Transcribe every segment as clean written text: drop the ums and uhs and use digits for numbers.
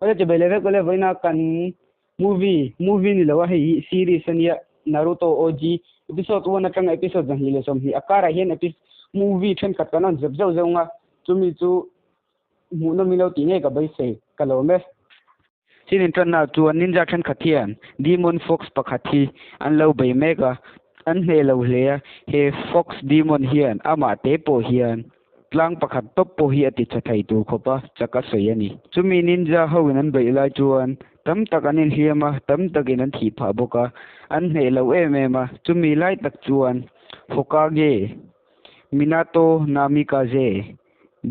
Oye, te beleve kole voina kan movie ni lawa hi series ania Naruto OG episode 1 atang episode jang hile som hi akara hian movie then kat kanon zep zau zau nga chumi chu mu no milo ti nge ka bai se kalome sinin tan na chu ninja then khathian demon fox pakhathi an lo bai mega an he lo hle he fox demon hian ama te po hian tlang pakhat top po hi ati chathai tu khopa chaka soyani chumi ninja hoin an bai lai chuan tam tak anin hiama tam takin an thi pha boka an he lo em chumi lai tak chuan Hokage Minato Namikaze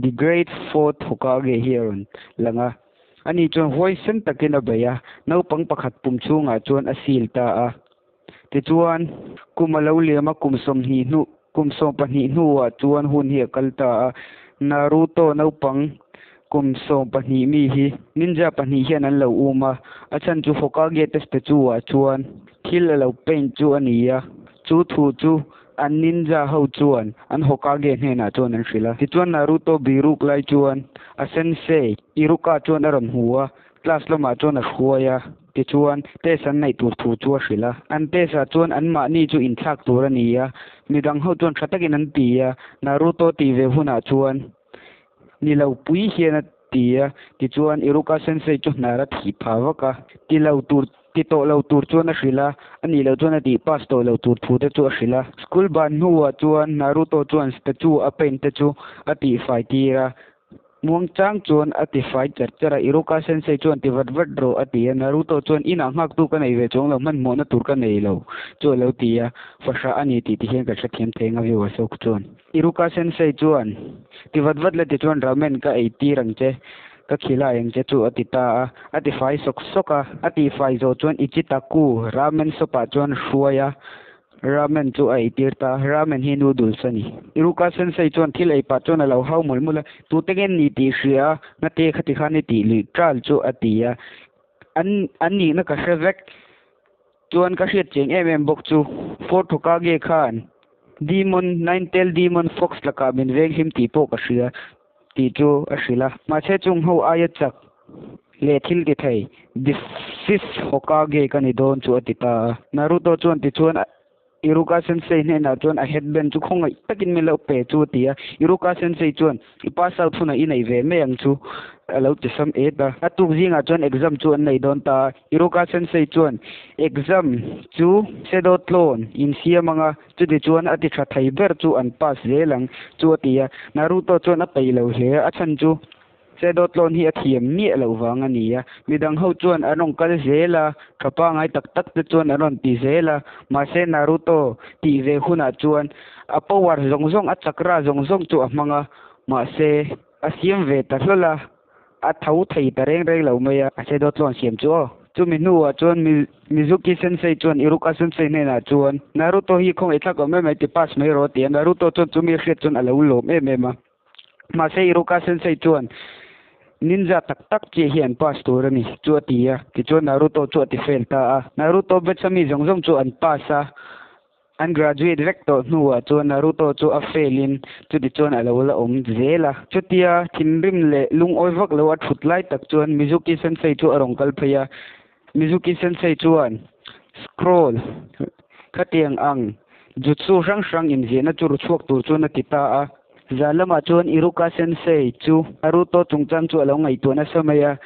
the great fourth Hokage here langa ani chuan voice takin abaya naupang pakhat pum chunga chuan asil ta a ti chuan kumalo lema kumsom hi nu kumsom pani nuwa chuan hun hi kalta Naruto naupang kumsom pani mi hi ninja pani hian an lo uma achan chu Hokage test chuwa chuan thil lo paint chu ania chu thu chu an ninja ho chuan an Hokage hena chuan an hrila ti chuan Naruto biruk lai chuan a sensei iruka chuan aron huwa class lama chuan a hruaya ti chuan te san nei tur thu chu a hrila an te sa chuan an ma ni chu in thak tur ania midang ho chuan thatakin an tia Naruto ti ve huna chuan ni lo pui hian a tia ti chuan iruka sensei chu nara thi phawaka ti lo tur ti to lo tur chuan a hrila ani lo chuan a ti pass to lo tur thu te chu a hrila school ban huwa chuan Naruto chuan statue a paint te chu a ti fai tira muang chang chuan ati fai chara iruka sensei chuan ti vat ro ati Naruto chuan ina ngak tu ka nei ve chong lo man mo na tur ka nei lo chu lo tia fasha ani ti ti hian ka thathiam thenga vi wa sok chuan iruka sensei chuan ti vat le ti chuan ramen ka ei ti rang che ka khila eng che chu ati ta ati fai sok soka ati fai zo chuan ichitaku ramen sopa chuan hruaya ramen chu ai tirta ramen hi noodles ani iruka sensei chuan thil ei pa chuan alo hau mulmula tu tegen ni ti hria na te khati khani ti li tral chu atia an ni na ka hrevek chuan ka hriat cheng em bok chu fourth Hokage khan demon nine tail demon fox laka min veng him ti po ka hria ti chu a hrila ma che chung ho aya chak le thil ki thei the fifth Hokage kani don chu atita Naruto chuan ti chuan iruka sensei ne na chuan a headband chu khongai takin mi lo pe chu tia iruka sensei chuan I pass out thuna I nei ve me ang chu alo ti sam eta atuk zinga chuan exam chuan nei don ta iruka sensei chuan exam chu sedotlon in siamanga chu ti chuan ati tha thai ber chu an pass zelang chu tia Naruto chuan a pei lo hle a chan chu sedotlon hi a thiam mi lo wanga nia midang ho chuan anong kal zela thapa ngai tak tak te chuan aron ti zela ma se Naruto ti ve huna chuan a power zong zong a chakra zong zong chu a manga ma se a siam ve ta hlola a thau thei ta reng reng lo meya a sedotlon siam chu chu mi nuwa chuan Mizuki sensei chuan iruka sensei ne na chuan Naruto hi khong ithak o me ti pass mai ro ti Naruto chuan chu mi hret chuan alo lo me ma se iruka sensei chuan ninja tak tak che hian pass tur ani chu atia ti chu Naruto chu ati fail ta Naruto bechami zong zong chu an pass an graduate rector nuwa chu Naruto chu a fail in chu ti chuan alo la om zela chu tia thimrim le lung oi vak lo at thutlai tak chuan Mizuki sensei chu arong kal phaya Mizuki sensei chuan scroll khatiang ang jutsu rang in zena chu ru chuak tur chu na kita zalama chuan iruka sensei chu Naruto chungchan chu alo ngai tu na samaya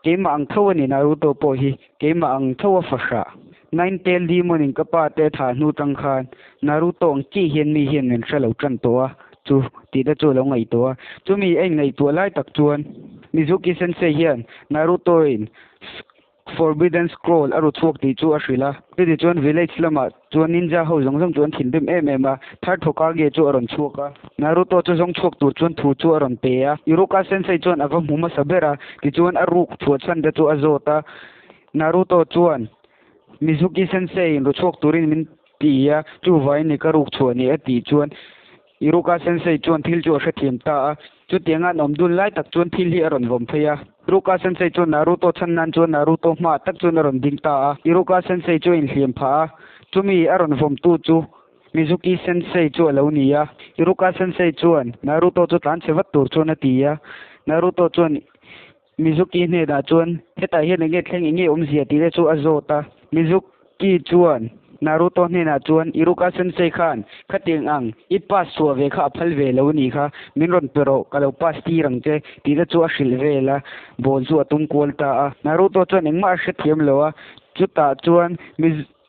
keima ang thawani Naruto po hi keima ang thawa fasha nine tail demon in kapa te tha nu tang khan Naruto ang chi hian mi hian nen thalo tran to chu ti da chu lo ngai to chu mi ei ngai tu lai tak chuan Mizuki sensei hian Naruto in forbidden scroll aru chuak ti chu a hrila ti chuan village lama chuan ninja ho zong zong chuan thindim em third Hokage chu aron chuaka Naruto chu zong chuak tur chuan thu chu aron pe iruka sensei chuan ava muma sabera ti chuan a ruk thuat san da chu azota Naruto chuan Mizuki sensei ru chuak turin min tia chu vai ni ka ruk chuani ati chuan iruka sensei chuan thil chu a hrethiam ta chu tianga nomdun lai tak chuan thil hi aron vom phaya iruka sensei chuan Naruto channan chuan Naruto ma tak chuan aron ding ta iruka sensei chu in hliam pha chumi aron vom tu chu Mizuki sensei chu alo nia iruka sensei chuan Naruto chu tlan chevat tur chuan atia Naruto chuan Mizuki ne da chuan heta hian nge thleng nge zia ti le chu azota Mizuki chuan Naruto ne na chuan Iruka sensei khan khating ang it pas suwa ve kha phal ve lo ni kha minron pero kalau pas ti rang che ti le chu a hril ve la bol chu atum kol ta a Naruto chuan engma hre thiam lo a chuta chuan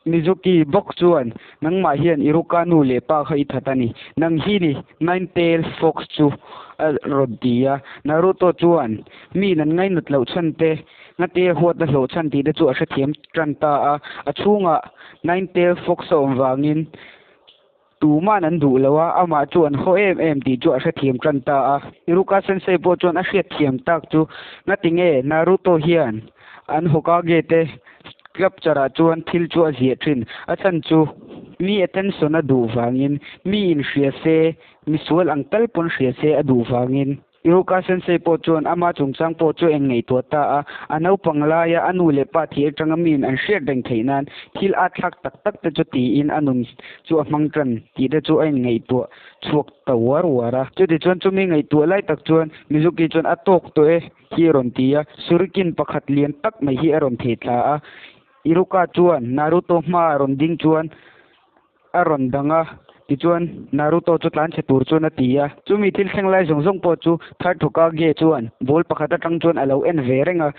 Mizuki bok chuan nangma hian Iruka nu le pa kha I thatani nang hi ni nine tail fox chu rodia Naruto chuan mi nan ngai nut lo chante ngate huat na lo chan ti de chu a hre thiam tranta a chunga nine tail fox om wangin tu ma nan du lawa ama chuan ho em ti chu a hre thiam tranta a Iruka sensei po chuan a hre thiam tak chu ngatinge Naruto hian an Hokage te club chara chuan thil chu a zia thin a chan chu mi attention a du wangin mi in hria se mi sual angtal pon hria se a du wangin Iruka sensei po chuan ama chungchang po chu eng ngei to ta a Naupang la ya anu le pa thi atanga min an share deng theinan thil a thak tak tak te chu ti in anun chu a mangtran ti de chu eng ngei to chuak tawar wara chu ti chuan chu mi ngei to lai tak chuan Mizuki chuan atok to hi ron tia surikin pakhat lian tak mai hi aron the thla a Iruka chuan Naruto ma ron ding chuan aron danga ti chuan Naruto chu tlan chetur chu na tia chumi thil thenglai zong po chu third Hokage chuan bol pakhat atang chuan alo en ve renga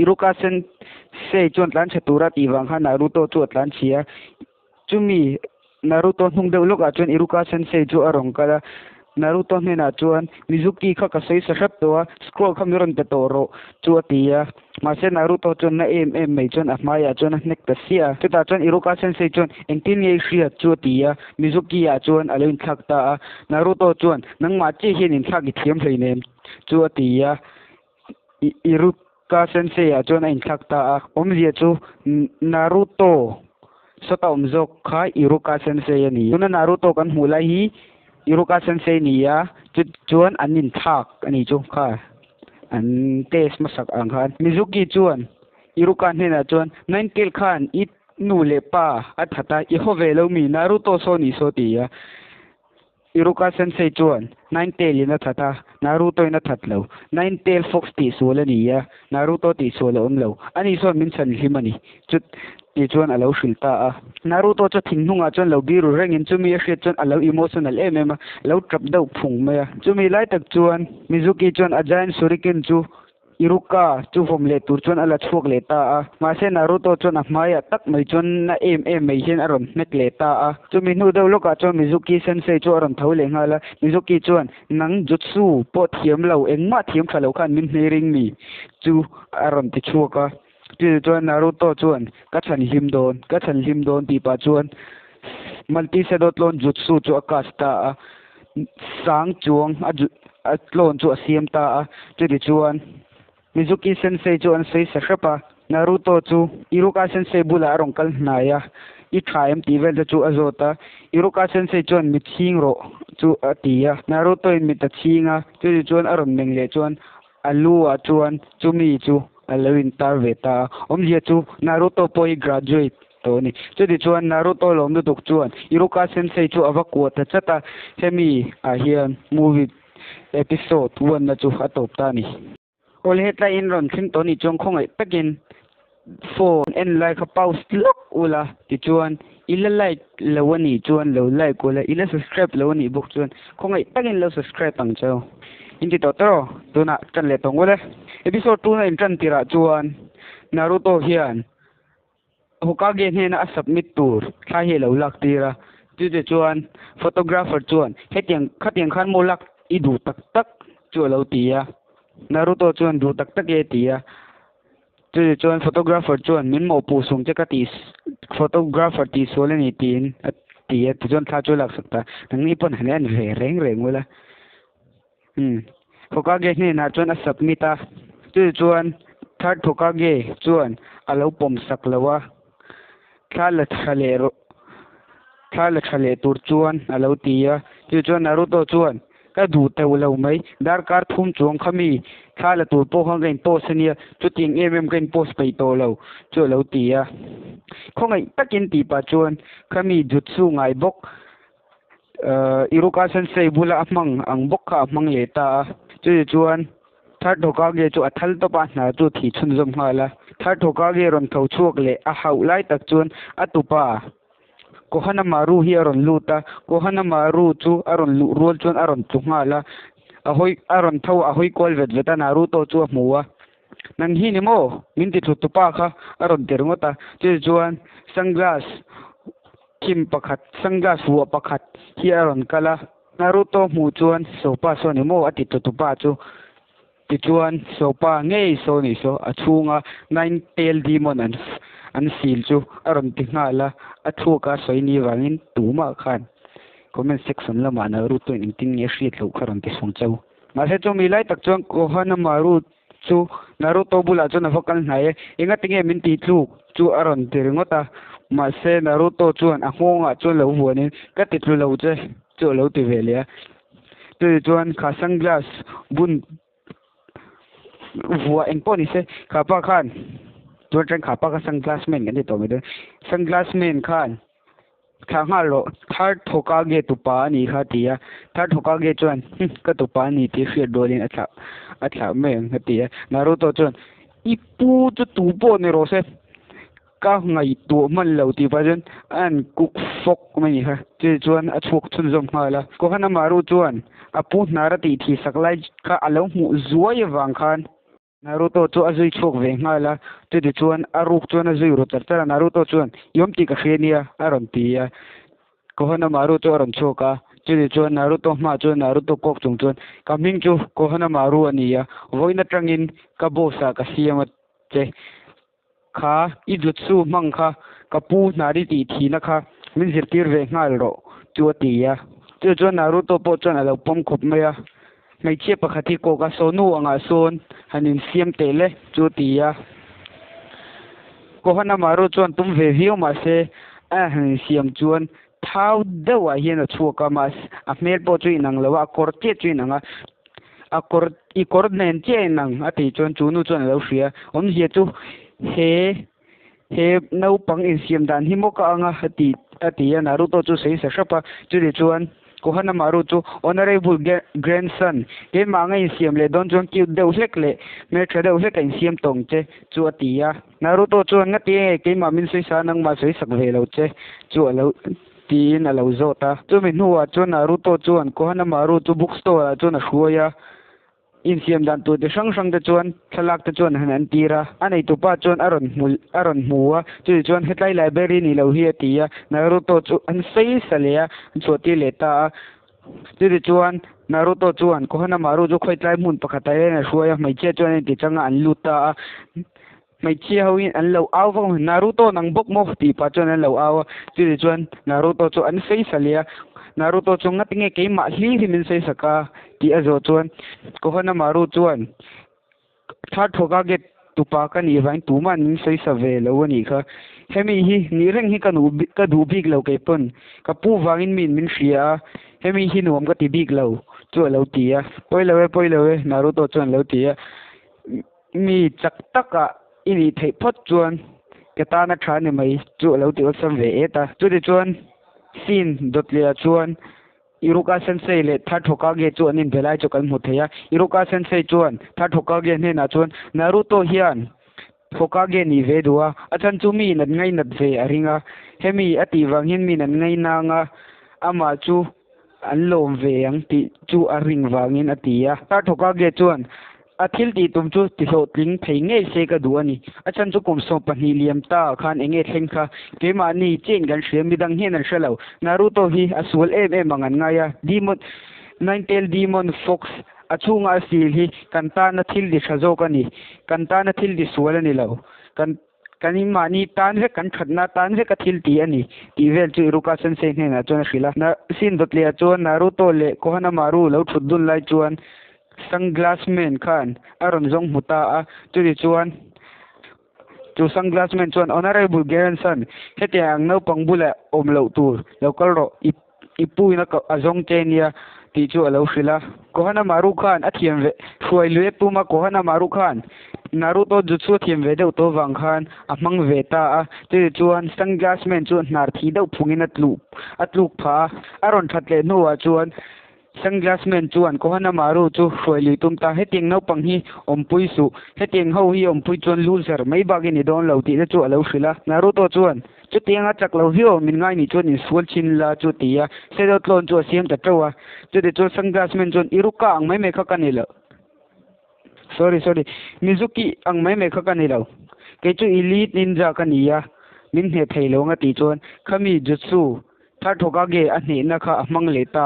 Iruka sensei chuan tlan chetura ti wang kha Naruto chu tlan chia chumi Naruto hnung deuh lok a chuan Iruka sensei chu arong kala Naruto ne na chuan Mizuki kha ka sei sa hrap to a scroll kha miron te toro chu tia ma se Naruto chuan na em mai chuan a hmaya chuan a hnek ta sia chuta chuan Iruka sensei chuan engtin ngei hria chu tia Mizuki a chuan aloin thak ta a Naruto chuan nangma chi hin in thak I thiam hlei nem chu tia Iruka sensei a chuan a in thak ta a omzia chu Naruto sota omzok kha Iruka sensei ani tuna Naruto kan hulai hi Iruka sensei niya chuan anin thak ani chu kha an test masak ang khan Mizuki chuan Iruka ne na chuan nine tail khan it nu le pa athata I hove lo mi Naruto so ni so tia Iruka sensei chuan nine tail ina thata Naruto ina thatlo nine tail fox ti sola niya Naruto ti sola omlo ani so min chan himani chut ti chuan alo hrilta a Naruto chu thingnunga chuan lo biru rengin chumi a hriat chuan alo emotional em lo trap deuh phung mai a chumi lai tak chuan Mizuki chuan a giant shuriken chu Iruka chu vom le tur chuan ala chuak le ta a ma se Naruto chuan a hmaya tak mai chuan na em mai hian aron hnek le ta a chumi nu deuh loka chuan Mizuki sensei chu aron tho le ngala Mizuki chuan nang jutsu po thiam lo engma thiam thalo khan min hnering mi chu aron ti chuaka ti chuan Naruto chuan ka chan him don ti pa chuan multi sedotlon jutsu chu akasta a sang chuang a tlon chu a siam ta a ti chuan Mizuki sensei chuan sei sa hrapa Naruto chu Iruka sensei bula rong kal hnaya I thaim ti vel chu azota Iruka sensei chuan mi thing ro chu atia Naruto in mi ta thinga ti chuan aron meng le chuan alu a chuan chumi chu alawin tar veta omzia chu Naruto poi graduate to ni chudi chuan Naruto lom du tuk chuan Iruka sensei chu avakwa ta chata hemi a hian movie episode 1 na chu atop ta ni ol hetla in ron thin to ni chong khongai takin phone en like a pause lock ula ti chuan ila like lawani chuan lo like ula ila subscribe lawani buk chuan khongai takin lo subscribe tang chau inti to tro tuna chan le tong ule episode 2 na in tran tira chuan Naruto hian Hokage ne na submit tur tha he lo lak tira ti chuan photographer chuan hetiang khatiang khan mo lak I du tak tak chu lo tia Naruto chuan du tak tak e tia ti chuan photographer chuan min mo pu sung che ka ti photographer ti solani tin tia ti chuan tha chu lak sakta nang ni pon hanen ve reng wala Hokage ne na chuan a submita ti chuan third Hokage chuan alo pom sak lawa khala thale tur chuan alo tia ti chuan Naruto chuan ka du te lo mai dar kar thum chuang khami khala tur po khang gain post ania chu ting gain post pai to lo chu lo tia khongai takin ti pa chuan khami jutsu ngai bok Iruka sensei bula amang ang bok kha amang le ta chu chuan thar thoka ge chu athal to pa na chu thi chun zom hala thar thoka ge ron thau chuak le a hau lai tak chuan atupa kohana maru hi aron luta kohana maru chu aron lu rol chuan aron tlungala ahoi aron thau ahoi kol vet veta Naruto chu hmuwa nan hi ni mo min ti thu tupa kha aron terngota chu chuan sunglass kim pakhat sunglass huwa pakhat hi aron kala Naruto mu chuan sopa so ni mo ati tupa chu ti chuan sopa ngei so ni so achunga nine tail demon an sil chu aron ti ngala athuka soini wangin tuma khan comment section lama Naruto in ting ye shit lo kharon ti song chau ma se chu milai tak chuan kohana maru chu Naruto bula chu na vokal nai inga tinge min ti tlu chu aron tirngota ma se Naruto chuan a ngonga chu lo huanin ka ti tlu lo che chu lo ti velia tu chuan kha sunglass bun vua engpo ni se khapa khan chuan tren khapa ka sunglass men kan ti to me de sunglass men khan khanga lo thar thoka ge tupa ni kha tia thar thoka ge chuan ka tupa ni ti hriat dolin atha me ngatia Naruto chuan ipu chu tupo ni ro se ka ngai tu man lo ti pa jen an kuk fok mai ha che chuan a chuk chun zom hala ko hana maru chuan apu nara ti thi saklai ka alo mu zuai wang khan Naruto chu azui chuk ve ngala tu di chuan aruk chuan azui ro tar Naruto chuan yom ti ka khenia aron tia ko hana maru chu aron choka chu di chuan Naruto ma chuan Naruto kok chung chuan kaming chu ko hana maru ania voina tangin ka bosa ka siama che kha idutsu mangkha kapu nari ti thina kha min zirtir ve ngal ro chu tia chu chuan Naruto po chuan alo pom khop maya mai che pakhati ko ka sonu anga son hanin siam tele chu tia ko hana maru chuan tum ve view ma se a han siam chuan thau dewa hian a chuka mas a mel po chu inang lawa kor che chu inanga a kor I kor nen che nang a ti chuan chu nu chuan lo hria om hia chu he Naupang in siam dan hi mo ka anga ati Naruto chu sei sa shapa chu ri chuan kohana maru chu honorable grandson ke ma ngai siam le don chuan ki deu hlek le me thadeu hlek in siam tong che chu atia Naruto chuan ngati ke ma min sei sa nang ma sei sak ve lo che chu alo tin alo zota chu min huwa chu Naruto chuan kohana maru chu bookstore chu na hruaya in siam dan tu de sang de chuan thalak te chuan han tira anei tu pa chuan aron muwa chu chuan hetlai library ni lo hi atia Naruto chu an sei salea choti leta chu chuan Naruto chuan kohana maru chu khoi tlai mun pakhata na hruaya mai che chuan ti changa an luta mai che hoin an lo aw vong Naruto nang bok mo ti pa chuan an lo aw chu chuan Naruto chu an sei salea Naruto chu ngatinge ke ma hi min sei saka ti azo chuan kohana maru chuan thar thoka ge tupa ka ni vain tuma ning sei sa ve lo ni kha hemi hi ni reng hi ka du big lo ke pon ka pu wangin min hria hemi hi nuam ka ti big lo chu lo tia poilowe Naruto chuan lo tia mi chak taka ini thei phot chuan ketana thani mai chu lo ti osam ve eta chu de chuan sin dotlia chuan Iruka sensei le thar thoka ge chuan in belai chu kan mu theya Iruka sensei chuan thar thoka ge ne na chuan Naruto hian thoka ge ni ve duwa achan chu mi nan ngai nat ve aringa hemi ati wangin mi nan ngai na nga ama chu an lom ve ang ti chu aring wangin atia thar thoka ge chuan athil ti tum chu ti ho tling phei nge se ka duani achan chu kum so pani liam ta khan enge thlengkha ke ma ni chen gan hriam midang hian an shalo Naruto hi asul mangan ngaya demon nine tail demon fox achunga sil hi kanta na thil di thazo kani kanta na thil di sual ani lo kani mani tan ve kan thatna tan ve ka thil ti ani ti vel chu Iruka sensei ne na chona khila na sin dotlia chuan Naruto le kohana maru lo thudun lai chuan sunglass man khan aron zong muta a chu chuan chu sunglass man chuan honorable grandson hetiang no pangbula omlo tur local ro ipu ina ka azong tenia ti chu alo hrila kohana maru khan athiam ve hruai lue puma kohana maru khan Naruto jutsu thiam ve deuh to wang khan amang ve ta a chu chuan sunglass man chuan nar thi deuh phungin atluk pha aron thatle nuwa chuan sunglass man chuan ko hana maru chu hroi li tum ta heting Naupang hi ompui su heting ho hi ompui chuan loser mai bagi ni don lo ti chu alo hrila Naruto chuan chu tianga chak lo hiu min ngai ni chuan in sual chin la chu tia sedo tlon chu siam ta tawa chu de chu sunglass man chuan iruka ang mai me kha kanilo sorry Mizuki ang mai me kha kanilo ke chu elite ninja kania min he theilo nga ti chuan khami jutsu thar thoka ge a hne na kha amang le ta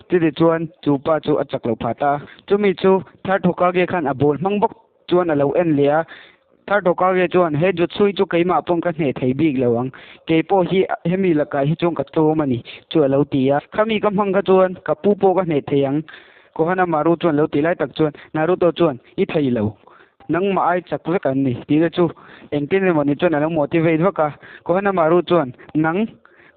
ti de chuan chu pa chu a chak lo phata chumi chu thar thoka ge khan a bol mang bok chuan a lo en lia thar thoka ge chuan he jutsu chu keima pong ka hne thei big lawang ke po hi hemi la ka hi chung ka to mani chu a lo tia khami kam hang ka chuan ka pu po ka hne theyang ko hana maru chuan lo ti lai tak chuan Naruto chuan i thei lo nang ma ai chak ve kan ni ti de chu engkin le moni chuan ang motivate waka ko hana maru chuan nang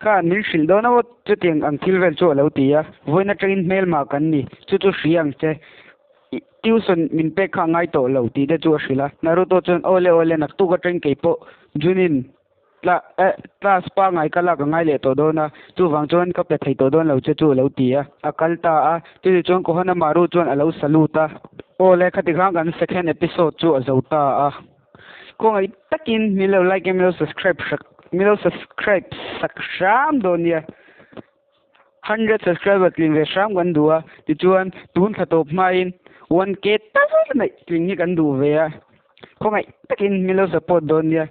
kha nil shil do na wo chu tiang ang thilvel chu lo tia voina train mail ma kan ni chu hriang che tuition min pe kha ngai to lo ti de chu hrila Naruto chuan ole nak tu ka train ke po junin class pa ngai kala ka ngai le to do na chu wang chuan ka pe thei to don lo chu lo tia akal ta a ti chuan ko hana maru chuan alo saluta ole khati khang kan second episode chu azota a ko ngai takin milo like milo subscribe sak sham donia 100 subscriber klin ve sham kan duwa ti chuan tun thatop main 1k ta nei klin hi kan du ve a ko ngai takin milo support donia